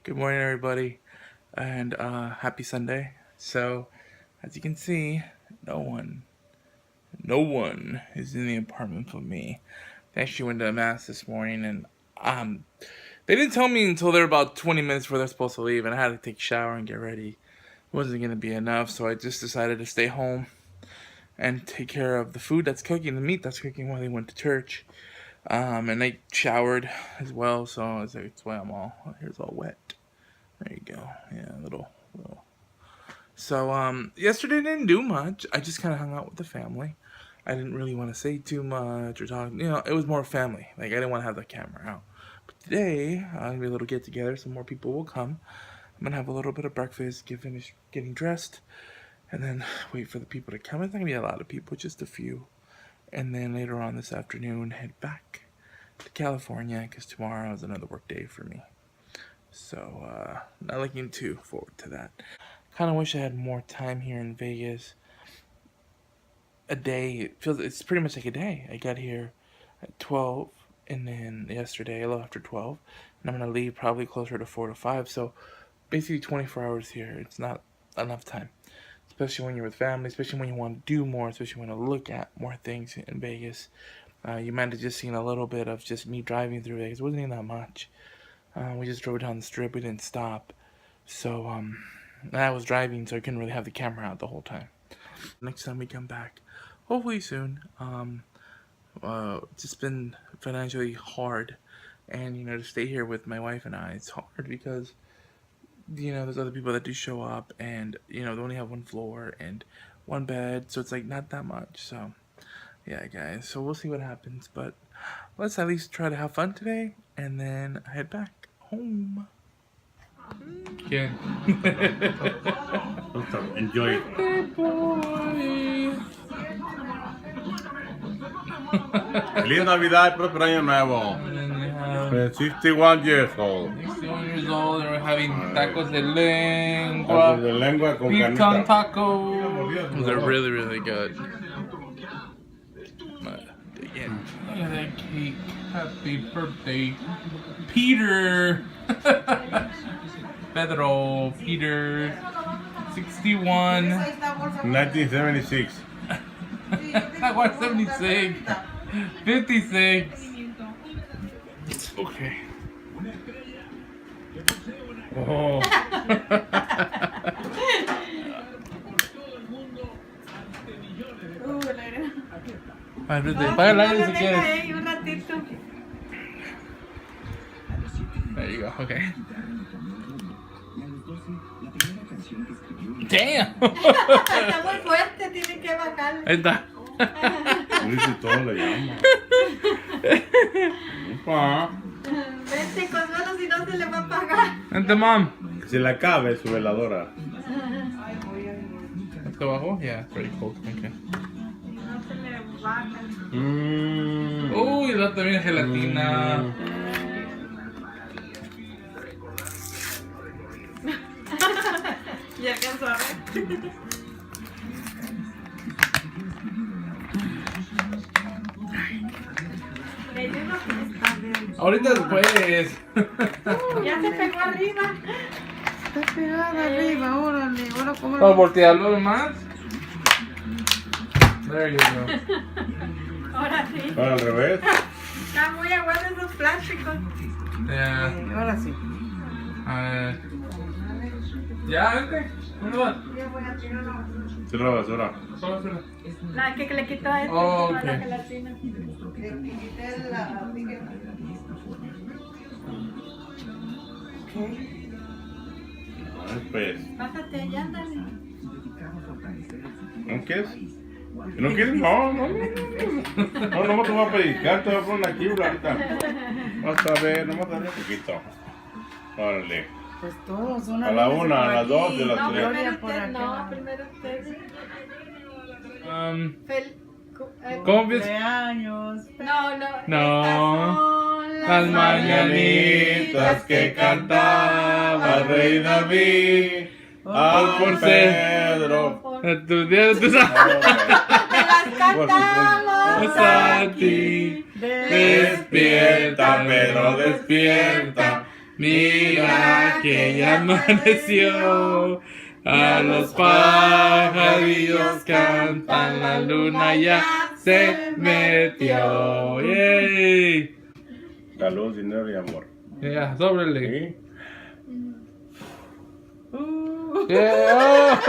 Good morning, everybody, and happy Sunday. So, as you can see, no one is in the apartment but me. They actually went to mass this morning, and they didn't tell me until they're about 20 minutes before they're supposed to leave, and I had to take a shower and get ready. It wasn't gonna be enough, so I just decided to stay home and take care of the food that's cooking, the meat that's cooking while they went to church. And I showered as well, so that's why here's all wet. There you go. Yeah, a little. So, yesterday didn't do much. I just kind of hung out with the family. I didn't really want to say too much or talk. It was more family. Like, I didn't want to have the camera out. But today, I'm going to be a little get together. Some more people will come. I'm going to have a little bit of breakfast, finish getting dressed, and then wait for the people to come. It's not going to be a lot of people, just a few. And then later on this afternoon, head back to California, because tomorrow is another work day for me. So, not looking too forward to that. Kind of wish I had more time here in Vegas. A day, it's pretty much like a day. I got here at 12, and then yesterday I left after 12, and I'm going to leave probably closer to 4 to 5, so basically 24 hours here. It's not enough time, especially when you're with family, especially when you want to do more, especially when you want to look at more things in Vegas. You might have just seen a little bit of just me driving through Vegas. It wasn't even that much. We just drove down the strip. We didn't stop. So, I was driving, so I couldn't really have the camera out the whole time. Next time we come back, hopefully soon. It's just been financially hard. And, to stay here with my wife and I, it's hard because, there's other people that do show up. And, they only have one floor and one bed. So it's like not that much. So, yeah, guys. So we'll see what happens. But let's at least try to have fun today. And then head back home. Yeah. Enjoy it. Good boy. Feliz Navidad, próspero año nuevo. And then we have 61 years old. 61 years old, and we're having tacos de Tacos lengua. de lengua con Beef tongue carnita. tacos. They're really, really good. But again, look at that cake. Happy birthday, Peter. Peter. 61. 1976. That was 76. 56. Okay. Oh. Apaga el aire si quieres. Un ratito. There you go. Okay. Damn. Está muy fuerte, tiene que bajarle. Ahí está. Dice todo le llama. Opa. Vente Consuelo, si no se le va a apagar. Vente, mom. Que se le acabe su veladora. Let's go abajo. Yeah, it's pretty cold. Okay. No se le baja. Uy, da también gelatina. Ya alcanzó a ver. Le ayudo que está bien. Ahorita después. Ya se pegó arriba. Está pegada arriba, órale. Ahora cómo Vamos a voltearlo más. There you go. Ahora sí. Ahora al revés. Está muy aguado esos plásticos. Yeah. Ahora sí. Ya, vente. ¿Dónde vas? Ya voy a tirar la basura. Tira la basura. Solo hacerlo. La que le quitó a este, Oh, la okay. gelatina. Le quité la etiqueta. Ay, pues. Bájate allá, ándale. ¿No quieres? ¿No quieres? No, no, no. No, no te voy a pellizcar, te voy a poner una quiebra ahorita. Vamos a ver, nomás darle un poquito. Órale. Pues todos, A la una, a las dos, de las No, tres. primero por usted, acá. no, primero usted. ¿Cómo ves? Cumpleaños. No, no. No. Estas son Las mañanitas que cantaba el rey David. Al por Pedro. Tu día de tu Te las cantamos a ti. Despierta, Pedro, despierta. Mira que ya amaneció. A los pajarillos cantan, la luna ya se metió. ¡Yay! Salud, dinero y amor. Ya, sóbrele. ¿Sí? Yeah.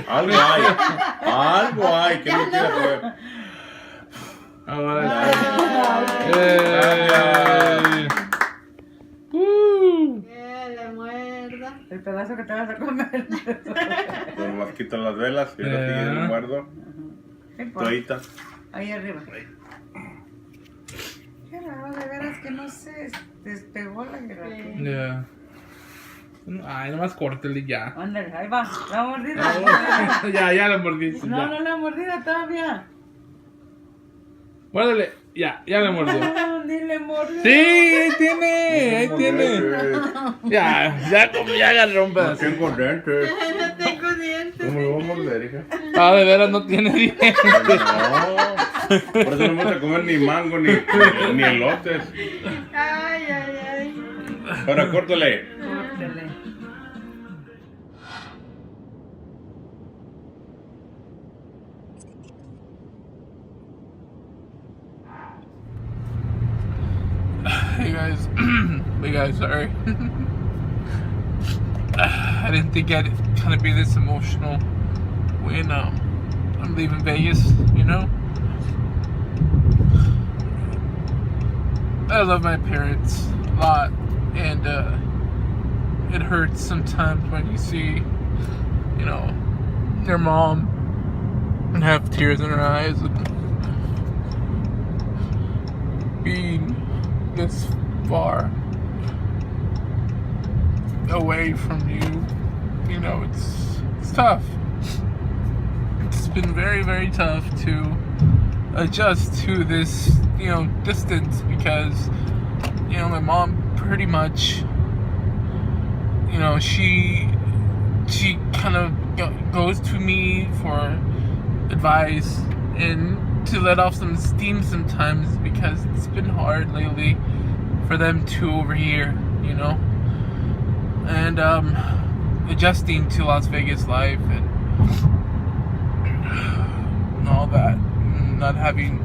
Algo hay. Algo hay que no quiera ver. Ahora. Que le muerda. El pedazo que te vas a comer. Nomás quito las velas y ahora sigue el muerdo. Todita. Ahí arriba. Qué raro, de veras que no se despegó la gelatina. Yeah. Ay, nomás córtele ya. Ándale, ahí va, la mordida. Ya la mordiste. No, ya. no la mordida todavía. Muérdele. Ya la mordió. No, ni le mordió. Sí, ahí tiene. Ya agarró un No pedazo. tengo dientes. No tengo dientes. ¿Cómo lo voy a morder, hija? Ah, de veras no tiene dientes. No. Por eso no me gusta comer ni mango ni elotes. Ay. Ahora córtale. Córtele. Hey guys, sorry. I didn't think I'd kind of be this emotional when I'm leaving Vegas, you know? I love my parents a lot, and it hurts sometimes when you see, you know, your mom and have tears in her eyes and being this far away from you. You know, it's tough. It's been very, very tough to adjust to this, you know, distance because, you know, my mom pretty much, you know, she kind of goes to me for advice and to let off some steam sometimes because it's been hard lately for them to over here, you know, and adjusting to Las Vegas life and all that, not having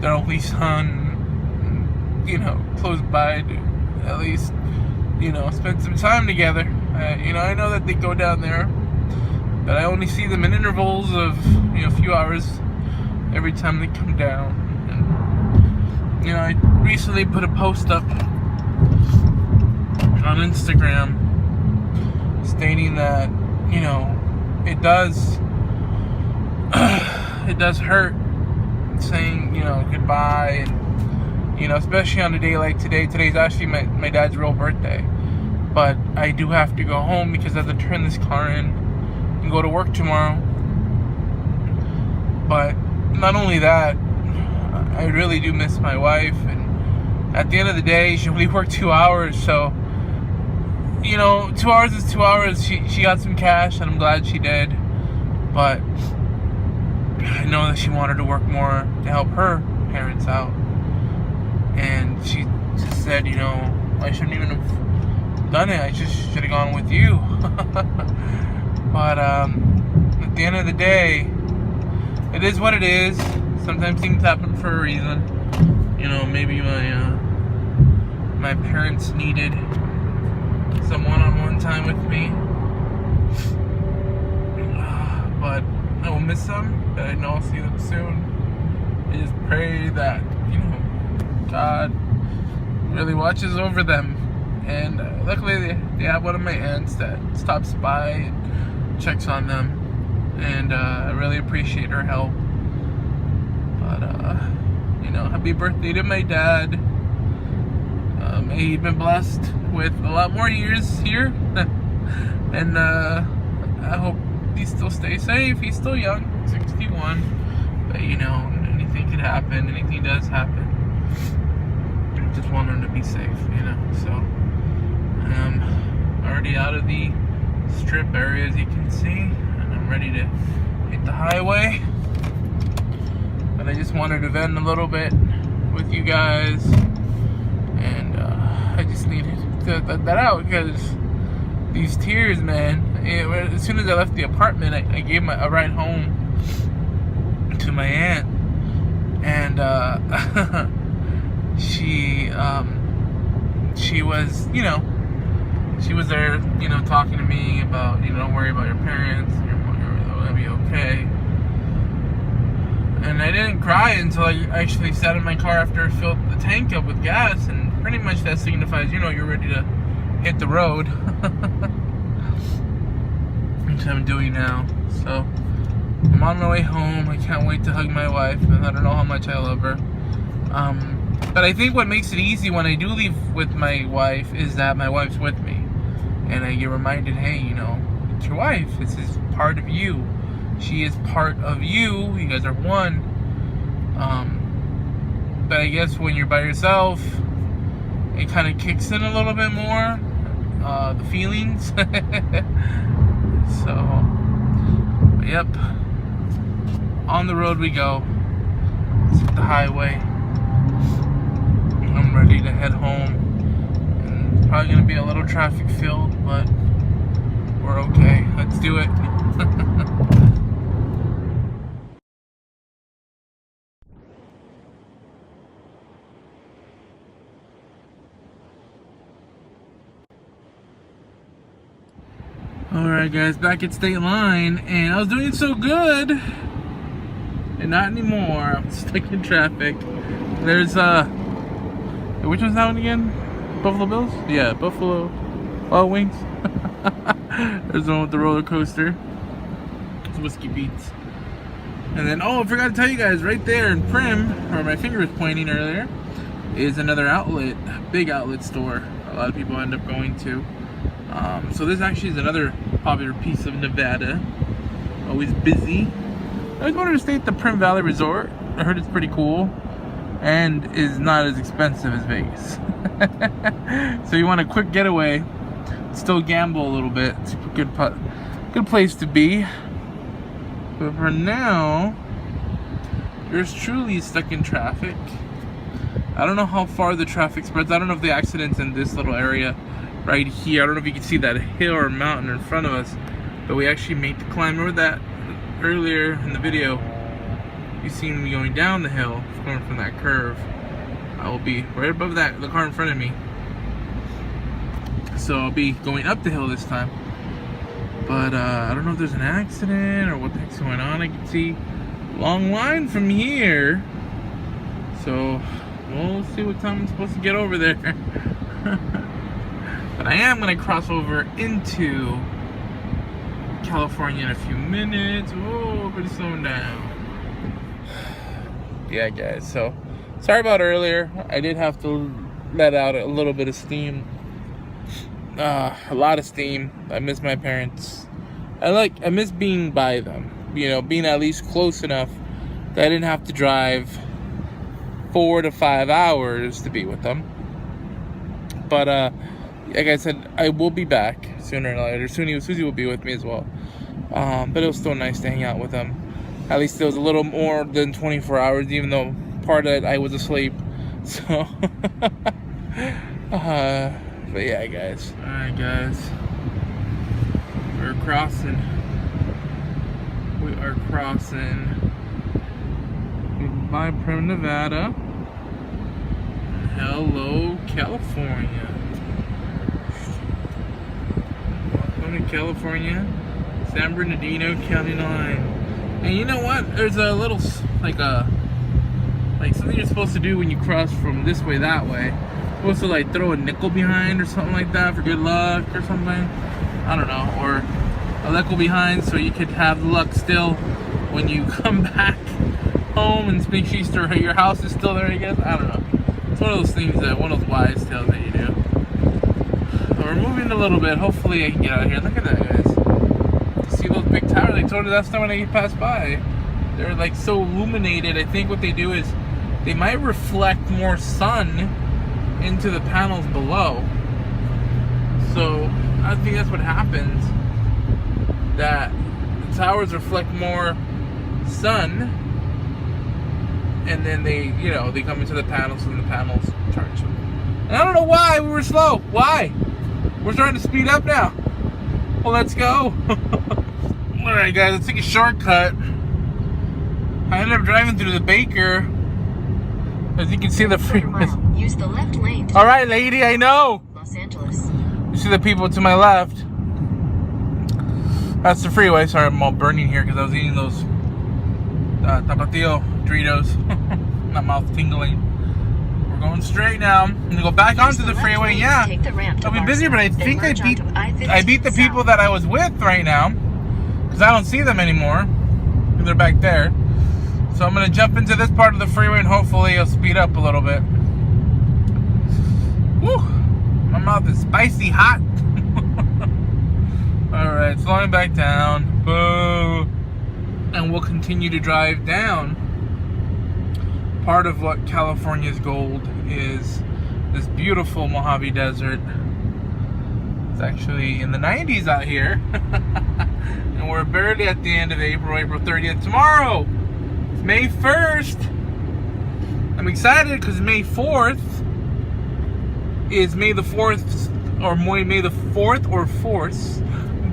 their only son, you know, close by to at least, you know, spend some time together. You know, I know that they go down there, but I only see them in intervals of, you know, a few hours every time they come down. And, you know, I recently put a post up on Instagram stating that, you know, it does hurt saying, you know, goodbye, and, you know, especially on a day like today. Today's actually my dad's real birthday, but I do have to go home because I have to turn this car in and go to work tomorrow. But not only that, I really do miss my wife, and at the end of the day, she only worked 2 hours, so, you know, 2 hours is 2 hours. She got some cash, and I'm glad she did, but I know that she wanted to work more to help her parents out, and she just said, you know, I shouldn't even have done it, I just should have gone with you. But at the end of the day, it is what it is. Sometimes things happen for a reason. You know, maybe my parents needed some one-on-one time with me. But I will miss them, but I know I'll see them soon. I just pray that, you know, God really watches over them. And luckily they have one of my aunts that stops by and checks on them. And I really appreciate her help. But, you know, happy birthday to my dad. May he be blessed with a lot more years here. And I hope he still stays safe. He's still young, 61. But, you know, anything could happen. Anything does happen. I just want him to be safe, you know. So, I'm already out of the strip area, as you can see. I'm ready to hit the highway, but I just wanted to vent a little bit with you guys, and just needed to let that out because these tears, man. As soon as I left the apartment, I gave a ride home to my aunt, and she was, she was there, talking to me about, don't worry about your parents, you're gonna be okay. And I didn't cry until I actually sat in my car after I filled the tank up with gas, and pretty much that signifies, you're ready to hit the road. Which I'm doing now. So I'm on my way home. I can't wait to hug my wife, and I don't know how much I love her. But I think what makes it easy when I do leave with my wife is that my wife's with me, and I get reminded, hey, it's your wife. This is part of you. She is part of you. You guys are one. But I guess when you're by yourself, it kind of kicks in a little bit more, the feelings. So, yep, on the road we go. Let's hit the highway. I'm ready to head home. And it's probably gonna be a little traffic filled, but we're okay. Let's do it. Alright guys, back at State Line, and I was doing so good, and not anymore. I'm stuck in traffic. There's which one's that one again? Buffalo Bills? Yeah, Buffalo Wild Wings. There's the one with the roller coaster. It's Whiskey Beats. And then, I forgot to tell you guys, right there in Prim, where my finger was pointing earlier, is another outlet, big outlet store a lot of people end up going to. So this actually is another popular piece of Nevada. Always busy. I always wanted to stay at the Prim Valley Resort. I heard it's pretty cool and is not as expensive as Vegas. So you want a quick getaway, still gamble a little bit. It's a good place to be. But for now, yours truly is stuck in traffic. I don't know how far the traffic spreads. I don't know if the accident's in this little area right here. I don't know if you can see that hill or mountain in front of us, but we actually made the climb. Remember that earlier in the video, you seen me going down the hill, going from that curve. I will be right above that, the car in front of me. So I'll be going up the hill this time. But I don't know if there's an accident or what the heck's going on. I can see a long line from here. So we'll see what time I'm supposed to get over there. But I am going to cross over into California in a few minutes. Whoa, pretty slowing down. Yeah, guys, so sorry about earlier. I did have to let out a little bit of steam. A lot of steam. I miss my parents. I miss being by them. Being at least close enough that I didn't have to drive 4 to 5 hours to be with them. But like I said, I will be back sooner or later. Susie will be with me as well. But it was still nice to hang out with them. At least it was a little more than 24 hours, even though part of it I was asleep. So, but yeah, guys. Alright, guys. We're crossing. We are crossing by Prim, Nevada. Hello, California. Welcome to California, San Bernardino County line. And you know what? There's a little, like something you're supposed to do when you cross from this way, that way. You're supposed to throw a nickel behind or something like that for good luck or something. I don't know. Or a nickel behind so you could have luck still when you come back home and make sure your house is still there, I guess. I don't know. It's one of those things, one of those wise tales that you do. We're moving a little bit. Hopefully I can get out of here. Look at that, guys. See those big towers? I told you last time when I passed by. They're so illuminated. I think what they do is they might reflect more sun into the panels below. So I think that's what happens. That the towers reflect more sun, and then they come into the panels, and the panels charge them. And I don't know why we were slow. Why? We're starting to speed up now. Well, let's go. Alright guys, let's take a shortcut. I ended up driving through the Baker. As you can see, the freeway. Use the left lane. Alright, lady, I know. Los Angeles. You see the people to my left. That's the freeway. Sorry, I'm all burning here because I was eating those Tapatio Doritos. My mouth tingling. We're going straight now. I'm gonna go back onto the freeway. Yeah, Take the ramp to I'll be busy, but I think I beat the people that I was with right now because I don't see them anymore. They're back there. So I'm gonna jump into this part of the freeway and hopefully it'll speed up a little bit. Woo! My mouth is spicy hot. Alright, slowing back down. Boo! And we'll continue to drive down. Part of what California's gold is this beautiful Mojave Desert. It's actually in the 90s out here. And we're barely at the end of April 30th. Tomorrow! It's May 1st! I'm excited because May 4th is May the 4th, or May the 4th or 4th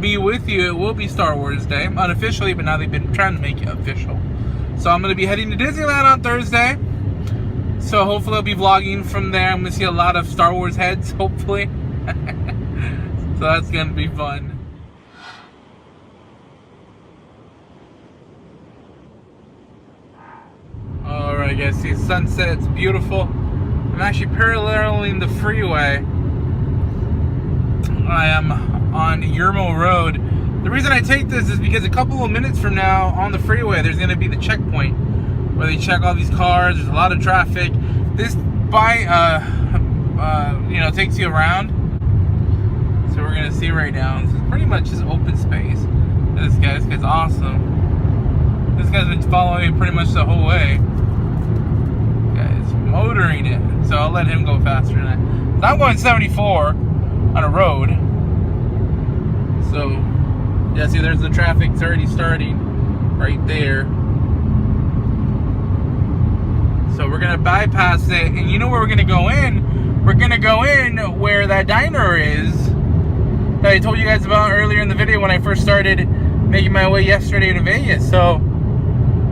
be with you. It will be Star Wars Day, unofficially, but now they've been trying to make it official. So I'm going to be heading to Disneyland on Thursday. So hopefully I'll be vlogging from there. I'm going to see a lot of Star Wars heads, hopefully. So that's going to be fun. Alright guys, see sunset, it's beautiful. I'm actually paralleling the freeway. I am on Yermo Road. The reason I take this is because a couple of minutes from now on the freeway there's going to be the checkpoint where they check all these cars. There's a lot of traffic. This takes you around. So we're going to see right now. This is pretty much just open space. This guy's awesome. This guy's been following me pretty much the whole way. Guy's motoring it. So I'll let him go faster than that. So I'm going 74 on a road. So, yeah, see, there's the traffic. It's already starting right there. So we're going to bypass it. And you know where we're going to go in? We're going to go in where that diner is that I told you guys about earlier in the video when I first started making my way yesterday to Vegas. So,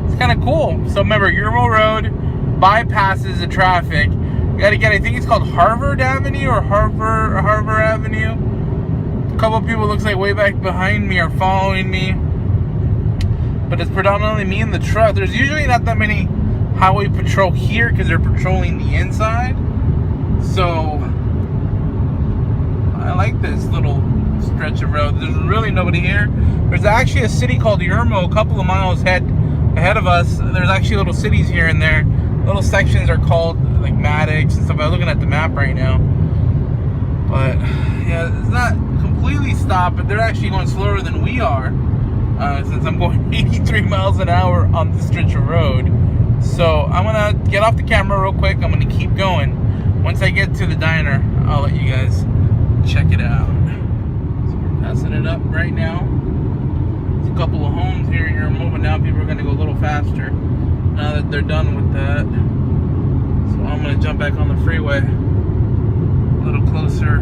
it's kind of cool. So remember, Yermo Road bypasses the traffic. You got to get, I think it's called Harvard Avenue or Harbor Avenue. A couple of people, looks like way back behind me, are following me, but it's predominantly me in the truck. There's usually not that many highway patrol here because they're patrolling the inside. So I like this little stretch of road. There's really nobody here. There's actually a city called Yermo a couple of miles ahead of us. There's actually little cities here and there. Little sections are called like Maddox and stuff. I'm looking at the map right now, but yeah, it's not completely stopped, but they're actually going slower than we are, since I'm going 83 miles an hour on this stretch of road. So I'm gonna get off the camera real quick. I'm gonna keep going. Once I get to the diner, I'll let you guys check it out. So we're passing it up right now. There's a couple of homes here in Yermo, but now people are gonna go a little faster now that they're done with that. So I'm gonna jump back on the freeway a little closer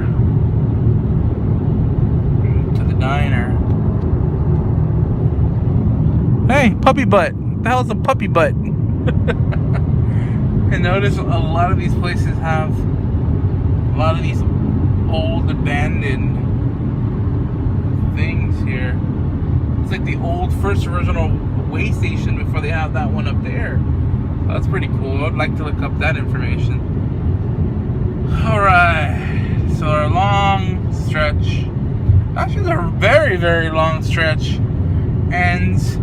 to the diner. Hey, puppy butt. What the hell's a puppy butt? And notice a lot of these places have a lot of these old abandoned things here. It's like the old first original way station before they have that one up there. So that's pretty cool. I'd like to look up that information. Alright, so our long stretch, actually it's a very, very long stretch, ends.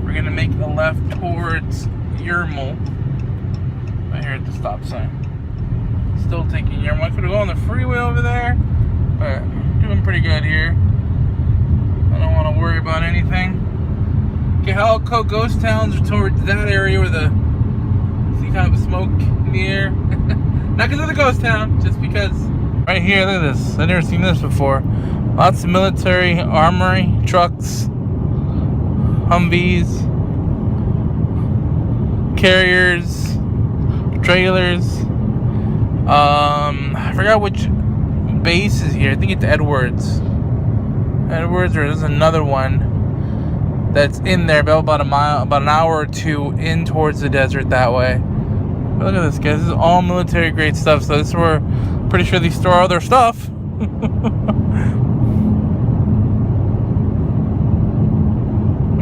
We're going to make a left towards Yermo. Right here at the stop sign. Still taking Yermo. I could go on the freeway over there, but doing pretty good here. I don't want to worry about anything. Cajalco ghost towns are towards that area where the see kind of a smoke in the air. Not because of the ghost town, just because. Right here, look at this. I've never seen this before. Lots of military armory, trucks, Humvees, carriers, trailers. I forgot which base is here. I think it's Edwards. Edwards, or there's another one that's in there, about an hour or two in towards the desert that way. But look at this, guys. This is all military grade stuff. So this is where pretty sure they store all their stuff.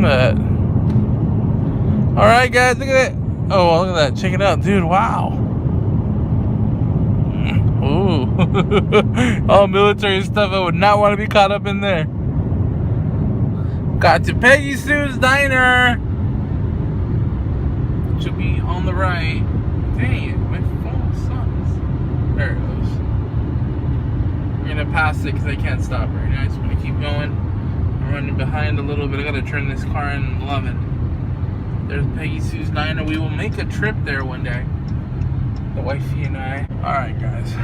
But all right, guys, look at it. Oh, look at that. Check it out, dude. Wow. Ooh. All military stuff. I would not want to be caught up in there. Got to Peggy Sue's Diner. Should be on the right. Dang it, my phone sucks. There it goes. We're gonna pass it because I can't stop right now. I just want to keep going. I'm running behind a little bit. I gotta turn this car in and love it. There's Peggy Sue's Diner. We will make a trip there one day. The wifey and I. Alright, guys.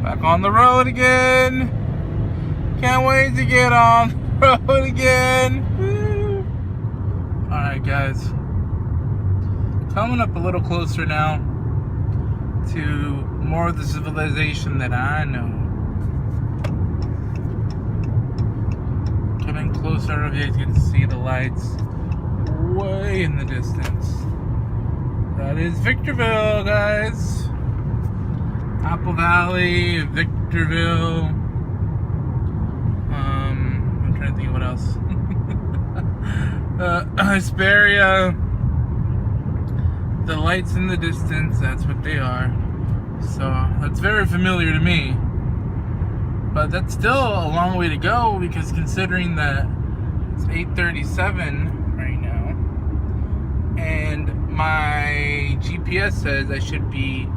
Back on the road again. Can't wait to get on the road again. Alright, guys. Coming up a little closer now to more of the civilization that I know. Coming closer, I don't know if you guys can see the lights way in the distance. That is Victorville, guys. Apple Valley, Victorville. I'm trying to think of what else. Hesperia. The lights in the distance, that's what they are. So that's very familiar to me. But that's still a long way to go, because considering that it's 8:37 right now, and my GPS says I should be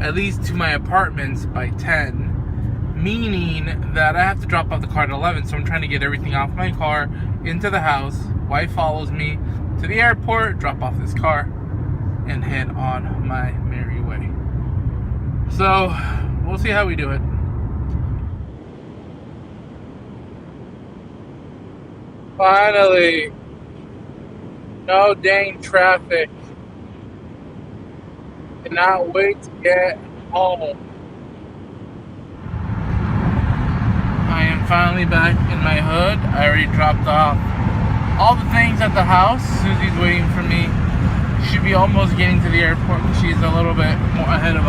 at least to my apartments by 10, meaning that I have to drop off the car at 11. So I'm trying to get everything off my car into the house. Wife follows me to the airport, drop off this car, and head on my merry way. So we'll see how we do it. Finally, no dang traffic. Cannot wait to get home. I am finally back in my hood. I already dropped off all the things at the house. Susie's waiting for me. She should be almost getting to the airport. She's a little bit more ahead of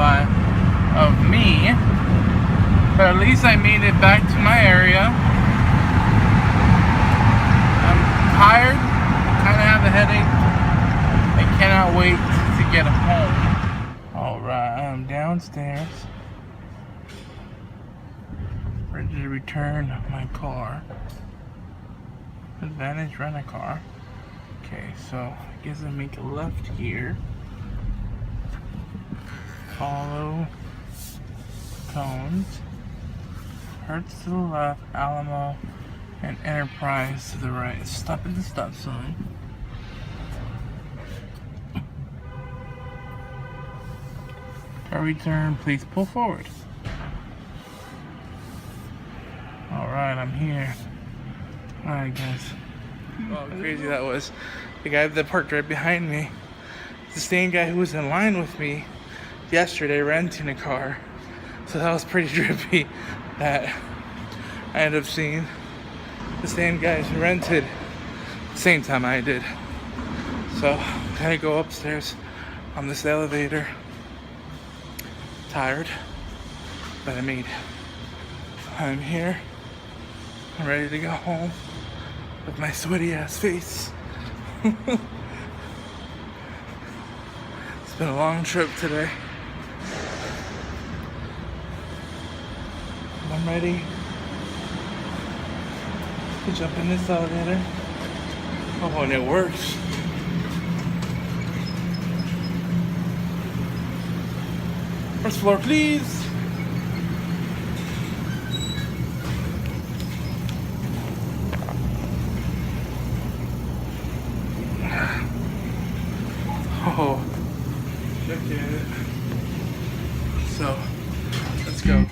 me. But at least I made it back to my area. I'm tired. Kind of have a headache. I cannot wait to get home. Alright, I'm downstairs. Ready to return my car. Advantage Rent-A-Car. Okay, so I guess I make a left here. Follow cones. Hertz to the left, Alamo, and Enterprise to the right. Stop at the stop sign. Car return, please pull forward. Alright, I'm here. Alright, guys. Oh, how crazy that was. The guy that parked right behind me, the same guy who was in line with me yesterday renting a car. So that was pretty trippy that I ended up seeing the same guys who rented the same time I did. So gotta go upstairs on this elevator. Tired, but I made it. I'm here. I'm ready to go home with my sweaty ass face. It's been a long trip today. I'm ready to jump in this elevator. Oh, and it works. First floor, please. Oh, look at it. So, let's go.